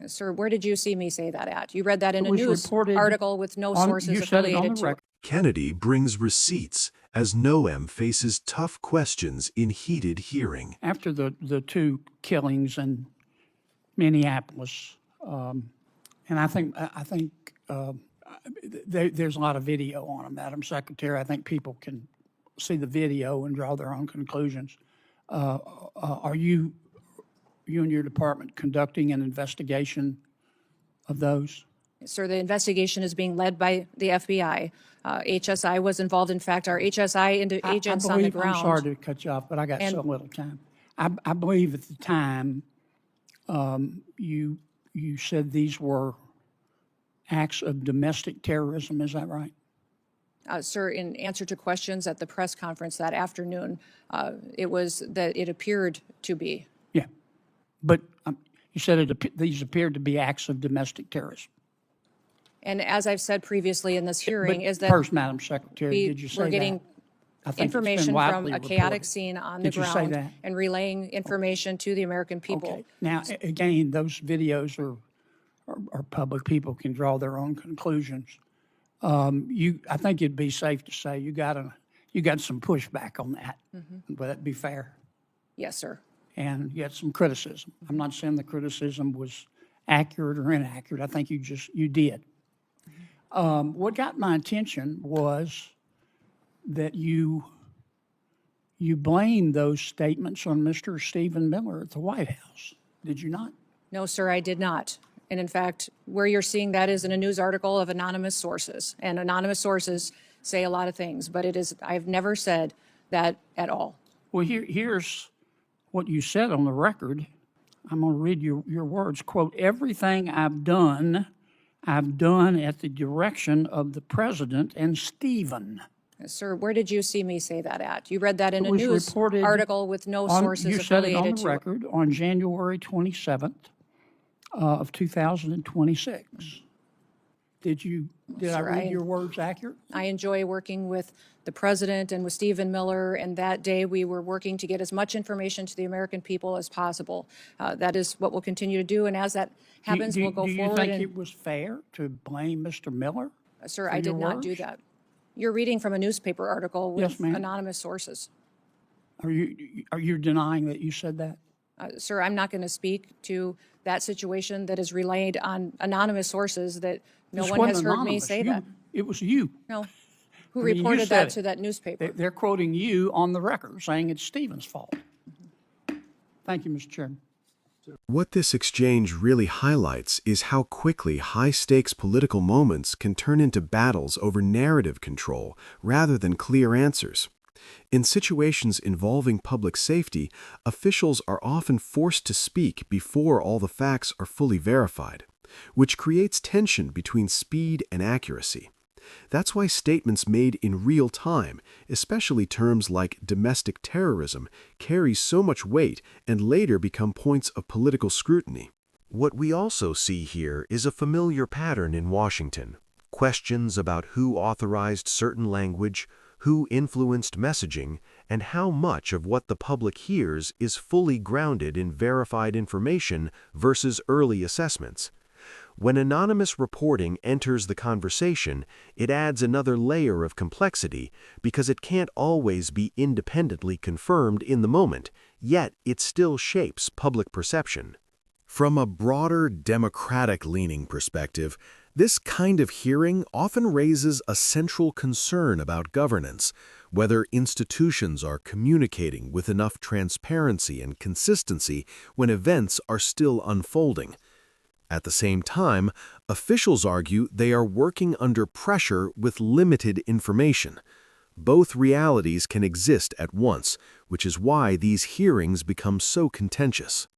Sir, where did you see me say that at? You read that in It a was news reported article with no sources you said it on affiliated the to it. record. Kennedy brings receipts as Noem faces tough questions in heated hearing. After the two killings in Minneapolis, and I think there's a lot of video on them, Madam Secretary. I think people can see the video and draw their own conclusions. Are you and your department conducting an investigation of those? Sir, the investigation is being led by the FBI. HSI was involved. In fact, our HSI agents on the ground. I'm sorry to cut you off, but I got so little time. I believe at the time you said these were acts of domestic terrorism. Is that right? Sir, in answer to questions at the press conference that afternoon, it was that it appeared to be. Yeah, but you said these appeared to be acts of domestic terrorism. And as I've said previously in this hearing, is that first, Madam Secretary, did you say we're getting that? information from a chaotic scene on the Did you say ground that? and relaying information to the American people. Okay. Now, again, those videos are public. People can draw their own conclusions. I think it'd be safe to say you got some pushback on that. Would that be fair? Yes, sir. And you had some criticism. I'm not saying the criticism was accurate or inaccurate. I think you did. What got my attention was that you blamed those statements on Mr. Stephen Miller at the White House. Did you not? No, sir, I did not. And in fact, where you're seeing that is in a news article of anonymous sources. And anonymous sources say a lot of things, but I've never said that at all. Well, here's what you said on the record. I'm going to read your words. Quote, "Everything I've done at the direction of the president and Stephen." Sir, where did you see me say that at? You read that in a news reported article with no sources you said it affiliated on the record on January 27th of 2026. Did I read your words accurate? I enjoy working with the president and with Stephen Miller, and that day we were working to get as much information to the American people as possible. That is what we'll continue to do, and as that happens, we'll go forward. Do you think it was fair to blame Mr. Miller? Sir, I did not do that. You're reading from a newspaper article with anonymous sources. Are you denying that you said that? Sir, I'm not going to speak to that situation that is relayed on anonymous sources that no one has heard me say that. It was you. No. Who reported that to that newspaper? They're quoting you on the record, saying it's Stephen's fault. Thank you, Mr. Chairman. What this exchange really highlights is how quickly high-stakes political moments can turn into battles over narrative control rather than clear answers. In situations involving public safety, officials are often forced to speak before all the facts are fully verified, which creates tension between speed and accuracy. That's why statements made in real time, especially terms like domestic terrorism, carry so much weight and later become points of political scrutiny. What we also see here is a familiar pattern in Washington. Questions about who authorized certain language, who influenced messaging, and how much of what the public hears is fully grounded in verified information versus early assessments. When anonymous reporting enters the conversation, it adds another layer of complexity because it can't always be independently confirmed in the moment, yet it still shapes public perception. From a broader democratic-leaning perspective, this kind of hearing often raises a central concern about governance, whether institutions are communicating with enough transparency and consistency when events are still unfolding. At the same time, officials argue they are working under pressure with limited information. Both realities can exist at once, which is why these hearings become so contentious.